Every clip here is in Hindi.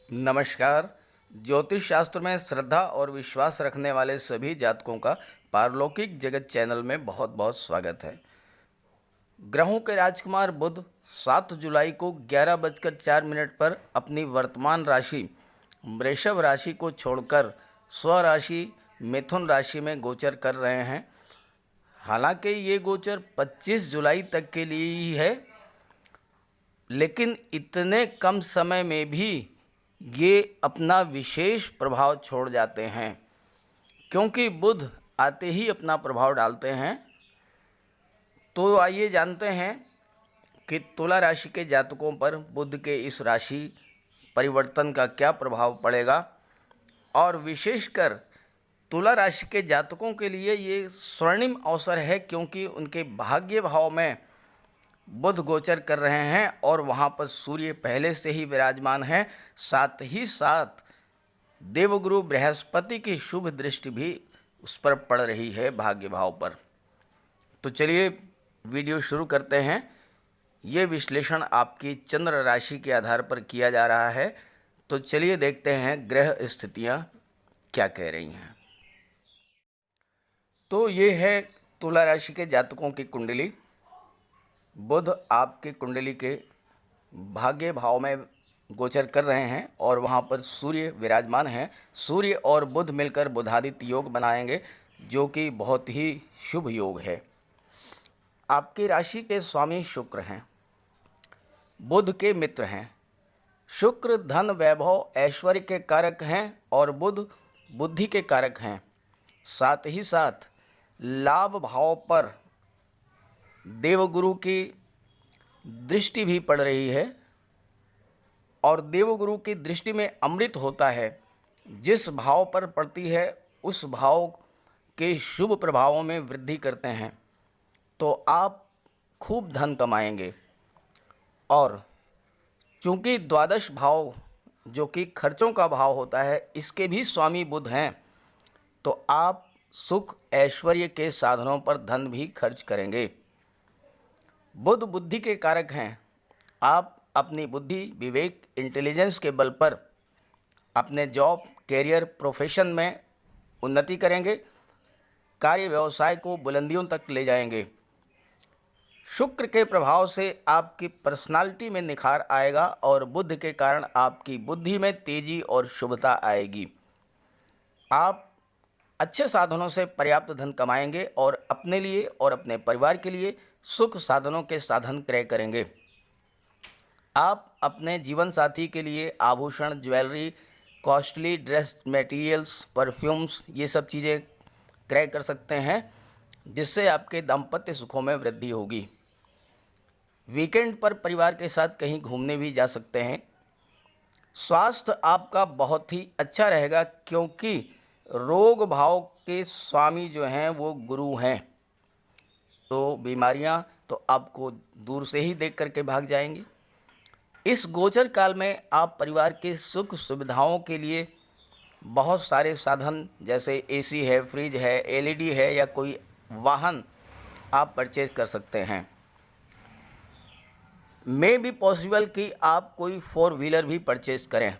नमस्कार। ज्योतिष शास्त्र में श्रद्धा और विश्वास रखने वाले सभी जातकों का पारलौकिक जगत चैनल में बहुत बहुत स्वागत है। ग्रहों के राजकुमार बुध 7 जुलाई को 11:04 पर अपनी वर्तमान राशि वृषभ राशि को छोड़कर स्वराशि मिथुन राशि में गोचर कर रहे हैं। हालांकि ये गोचर 25 जुलाई तक के लिए ही है, लेकिन इतने कम समय में भी ये अपना विशेष प्रभाव छोड़ जाते हैं, क्योंकि बुध आते ही अपना प्रभाव डालते हैं। तो आइए जानते हैं कि तुला राशि के जातकों पर बुध के इस राशि परिवर्तन का क्या प्रभाव पड़ेगा। और विशेषकर तुला राशि के जातकों के लिए ये स्वर्णिम अवसर है, क्योंकि उनके भाग्य भाव में बुध गोचर कर रहे हैं और वहाँ पर सूर्य पहले से ही विराजमान है। साथ ही साथ देवगुरु बृहस्पति की शुभ दृष्टि भी उस पर पड़ रही है भाग्य भाव पर। तो चलिए वीडियो शुरू करते हैं। ये विश्लेषण आपकी चंद्र राशि के आधार पर किया जा रहा है। तो चलिए देखते हैं ग्रह स्थितियाँ क्या कह रही हैं। तो ये है तुला राशि के जातकों की कुंडली। बुध आपकी कुंडली के भाग्य भाव में गोचर कर रहे हैं और वहाँ पर सूर्य विराजमान हैं। सूर्य और बुध मिलकर बुधादित्य योग बनाएंगे, जो कि बहुत ही शुभ योग है। आपकी राशि के स्वामी शुक्र हैं, बुध के मित्र हैं। शुक्र धन वैभव ऐश्वर्य के कारक हैं और बुध बुद्धि के कारक हैं। साथ ही साथ लाभ भाव पर देवगुरु की दृष्टि भी पड़ रही है और देवगुरु की दृष्टि में अमृत होता है। जिस भाव पर पड़ती है उस भाव के शुभ प्रभावों में वृद्धि करते हैं, तो आप खूब धन कमाएंगे। और चूंकि द्वादश भाव जो कि खर्चों का भाव होता है, इसके भी स्वामी बुध हैं, तो आप सुख ऐश्वर्य के साधनों पर धन भी खर्च करेंगे। बुध बुद्धि के कारक हैं। आप अपनी बुद्धि विवेक इंटेलिजेंस के बल पर अपने जॉब कैरियर प्रोफेशन में उन्नति करेंगे, कार्य व्यवसाय को बुलंदियों तक ले जाएंगे। शुक्र के प्रभाव से आपकी पर्सनालिटी में निखार आएगा और बुध के कारण आपकी बुद्धि में तेजी और शुभता आएगी। आप अच्छे साधनों से पर्याप्त धन कमाएंगे और अपने लिए और अपने परिवार के लिए सुख साधनों के साधन क्रय करेंगे। आप अपने जीवन साथी के लिए आभूषण, jewellery, costly dress materials, perfumes, ये सब चीज़ें क्रय कर सकते हैं, जिससे आपके दाम्पत्य सुखों में वृद्धि होगी। वीकेंड पर परिवार के साथ कहीं घूमने भी जा सकते हैं। स्वास्थ्य आपका बहुत ही अच्छा रहेगा, क्योंकि रोग भाव के स्वामी जो हैं वो गुरु हैं। तो बीमारियां तो आपको दूर से ही देख करके भाग जाएंगी। इस गोचर काल में आप परिवार के सुख सुविधाओं के लिए बहुत सारे साधन, जैसे एसी है, फ्रिज है, एलईडी है, या कोई वाहन आप परचेज कर सकते हैं। मे भी पॉसिबल कि आप कोई 4 व्हीलर भी परचेज करें,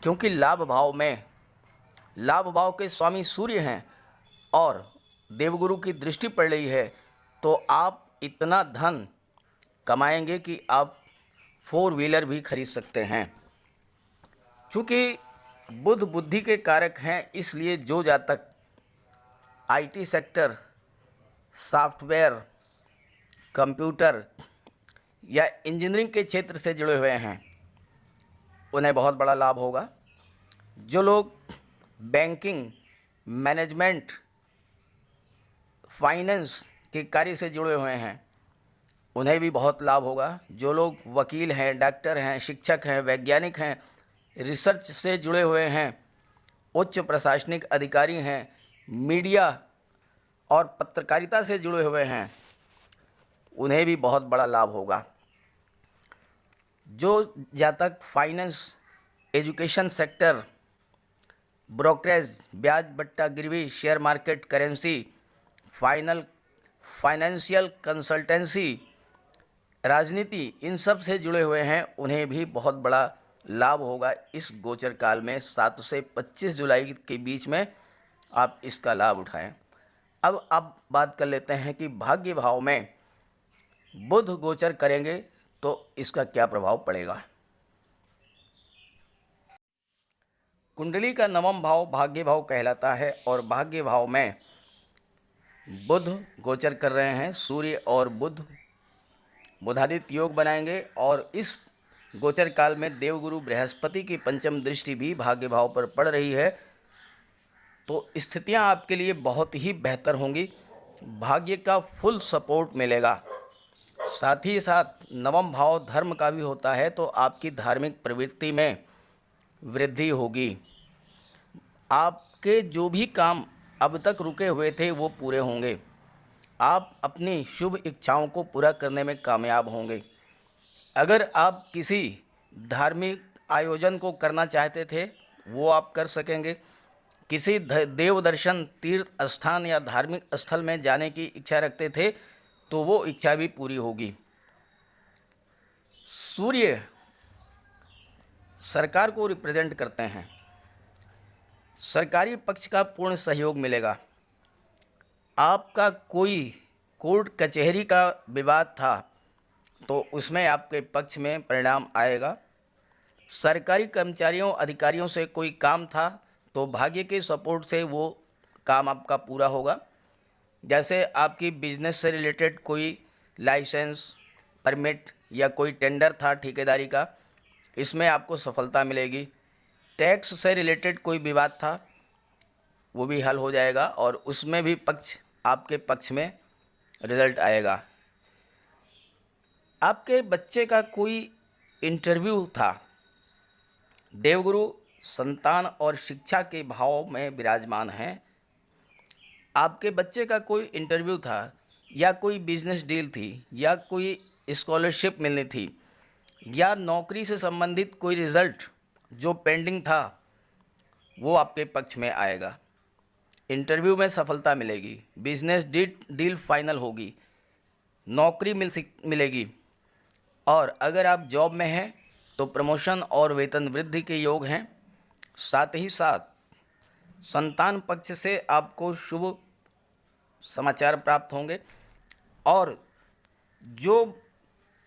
क्योंकि लाभ भाव के स्वामी सूर्य हैं और देवगुरु की दृष्टि पड़ रही है। तो आप इतना धन कमाएंगे कि आप 4 व्हीलर भी खरीद सकते हैं। चूँकि बुध बुद्धि के कारक हैं, इसलिए जो जातक आईटी सेक्टर, सॉफ्टवेयर, कंप्यूटर या इंजीनियरिंग के क्षेत्र से जुड़े हुए हैं, उन्हें बहुत बड़ा लाभ होगा। जो लोग बैंकिंग, मैनेजमेंट, फाइनेंस के कार्य से जुड़े हुए हैं, उन्हें भी बहुत लाभ होगा। जो लोग वकील हैं, डॉक्टर हैं, शिक्षक हैं, वैज्ञानिक हैं, रिसर्च से जुड़े हुए हैं, उच्च प्रशासनिक अधिकारी हैं, मीडिया और पत्रकारिता से जुड़े हुए हैं, उन्हें भी बहुत बड़ा लाभ होगा। जो जातक फाइनेंस, एजुकेशन सेक्टर, ब्रोकरेज, ब्याज बट्टा गिरवी, share market, currency, financial consultancy, राजनीति, इन सब से जुड़े हुए हैं, उन्हें भी बहुत बड़ा लाभ होगा इस गोचर काल में। 7 से 25 जुलाई के बीच में आप इसका लाभ उठाएं। अब आप बात कर लेते हैं कि भाग्य भाव में बुध गोचर करेंगे तो इसका क्या प्रभाव पड़ेगा। कुंडली का 9वां भाव भाग्य भाव कहलाता है और भाग्य भाव में बुध गोचर कर रहे हैं। सूर्य और बुध बुधादित्य योग बनाएंगे और इस गोचर काल में देवगुरु बृहस्पति की पंचम दृष्टि भी भाग्य भाव पर पड़ रही है। तो स्थितियां आपके लिए बहुत ही बेहतर होंगी, भाग्य का फुल सपोर्ट मिलेगा। साथ ही साथ 9वां भाव धर्म का भी होता है, तो आपकी धार्मिक प्रवृत्ति में वृद्धि होगी। आपके जो भी काम अब तक रुके हुए थे वो पूरे होंगे। आप अपनी शुभ इच्छाओं को पूरा करने में कामयाब होंगे। अगर आप किसी धार्मिक आयोजन को करना चाहते थे वो आप कर सकेंगे। किसी देव दर्शन तीर्थ स्थान या धार्मिक स्थल में जाने की इच्छा रखते थे तो वो इच्छा भी पूरी होगी। सूर्य सरकार को रिप्रेजेंट करते हैं। सरकारी पक्ष का पूर्ण सहयोग मिलेगा। आपका कोई कोर्ट कचहरी का विवाद था तो उसमें आपके पक्ष में परिणाम आएगा। सरकारी कर्मचारियों अधिकारियों से कोई काम था तो भाग्य के सपोर्ट से वो काम आपका पूरा होगा। जैसे आपकी बिजनेस से रिलेटेड कोई लाइसेंस परमिट या कोई टेंडर था ठेकेदारी का, इसमें आपको सफलता मिलेगी। टैक्स से रिलेटेड कोई विवाद था वो भी हल हो जाएगा और उसमें भी पक्ष आपके पक्ष में रिजल्ट आएगा। आपके बच्चे का कोई इंटरव्यू था, देवगुरु संतान और शिक्षा के भाव में विराजमान हैं। आपके बच्चे का कोई इंटरव्यू था या कोई बिजनेस डील थी या कोई स्कॉलरशिप मिलनी थी या नौकरी से संबंधित कोई रिज़ल्ट जो पेंडिंग था वो आपके पक्ष में आएगा। इंटरव्यू में सफलता मिलेगी, बिजनेस डील फाइनल होगी, नौकरी मिलेगी और अगर आप जॉब में हैं तो प्रमोशन और वेतन वृद्धि के योग हैं। साथ ही साथ संतान पक्ष से आपको शुभ समाचार प्राप्त होंगे और जो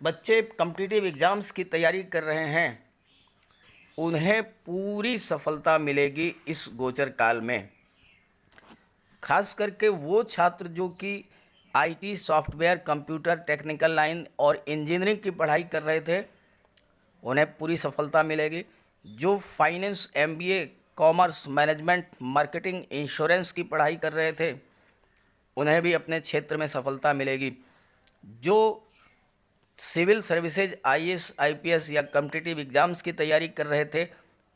बच्चे कॉम्पिटिटिव एग्ज़ाम्स की तैयारी कर रहे हैं उन्हें पूरी सफलता मिलेगी इस गोचर काल में। खास करके वो छात्र जो कि IT software computer technical line और इंजीनियरिंग की पढ़ाई कर रहे थे उन्हें पूरी सफलता मिलेगी। जो finance MBA commerce management marketing insurance की पढ़ाई कर रहे थे उन्हें भी अपने क्षेत्र में सफलता मिलेगी। जो सिविल सर्विसेज आईएएस आईपीएस या कॉम्पिटिटिव एग्ज़ाम्स की तैयारी कर रहे थे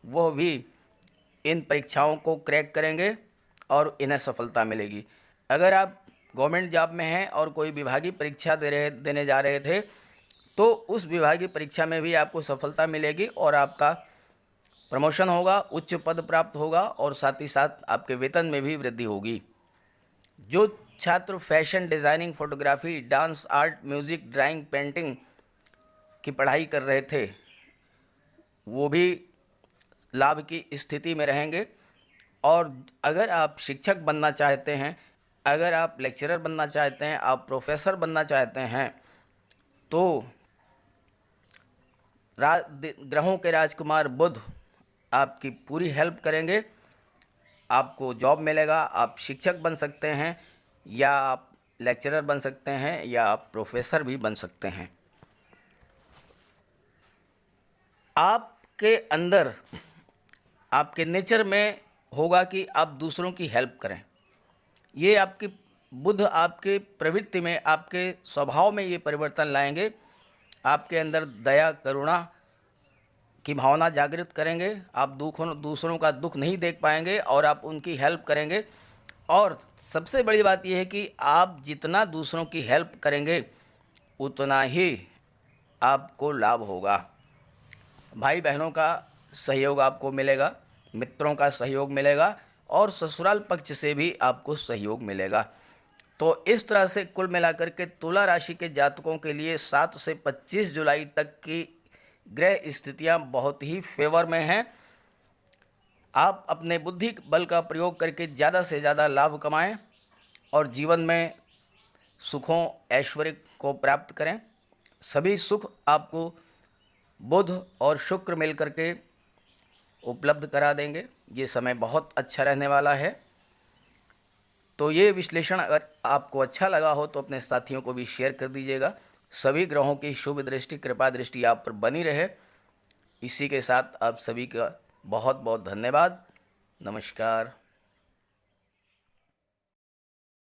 वो भी इन परीक्षाओं को क्रैक करेंगे और इन्हें सफलता मिलेगी। अगर आप गवर्नमेंट जॉब में हैं और कोई विभागीय परीक्षा देने जा रहे थे तो उस विभागीय परीक्षा में भी आपको सफलता मिलेगी और आपका प्रमोशन होगा, उच्च पद प्राप्त होगा और साथ ही साथ आपके वेतन में भी वृद्धि होगी। जो छात्र fashion designing photography dance art music drawing painting की पढ़ाई कर रहे थे वो भी लाभ की स्थिति में रहेंगे। और अगर आप शिक्षक बनना चाहते हैं, अगर आप लेक्चरर बनना चाहते हैं, आप प्रोफेसर बनना चाहते हैं तो ग्रहों के राजकुमार बुध आपकी पूरी हेल्प करेंगे। आपको जॉब मिलेगा, आप शिक्षक बन सकते हैं या आप लेक्चरर बन सकते हैं या आप प्रोफेसर भी बन सकते हैं। आपके अंदर आपके नेचर में होगा कि आप दूसरों की हेल्प करें। ये आपकी बुध आपके प्रवृत्ति में आपके स्वभाव में ये परिवर्तन लाएंगे। आपके अंदर दया करुणा की भावना जागृत करेंगे। आप दूसरों का दुख नहीं देख पाएंगे और आप उनकी हेल्प करेंगे। और सबसे बड़ी बात यह है कि आप जितना दूसरों की हेल्प करेंगे उतना ही आपको लाभ होगा। भाई बहनों का सहयोग आपको मिलेगा, मित्रों का सहयोग मिलेगा और ससुराल पक्ष से भी आपको सहयोग मिलेगा। तो इस तरह से कुल मिलाकर के तुला राशि के जातकों के लिए 7 से 25 जुलाई तक की ग्रह स्थितियां बहुत ही फेवर में हैं। आप अपने बुद्धि बल का प्रयोग करके ज़्यादा से ज़्यादा लाभ कमाएं और जीवन में सुखों ऐश्वर्य को प्राप्त करें। सभी सुख आपको बुध और शुक्र मिल करके उपलब्ध करा देंगे। ये समय बहुत अच्छा रहने वाला है। तो ये विश्लेषण अगर आपको अच्छा लगा हो तो अपने साथियों को भी शेयर कर दीजिएगा। सभी ग्रहों की शुभ दृष्टि, कृपा दृष्टि आप पर बनी रहे। इसी के साथ आप सभी का बहुत बहुत धन्यवाद। नमस्कार।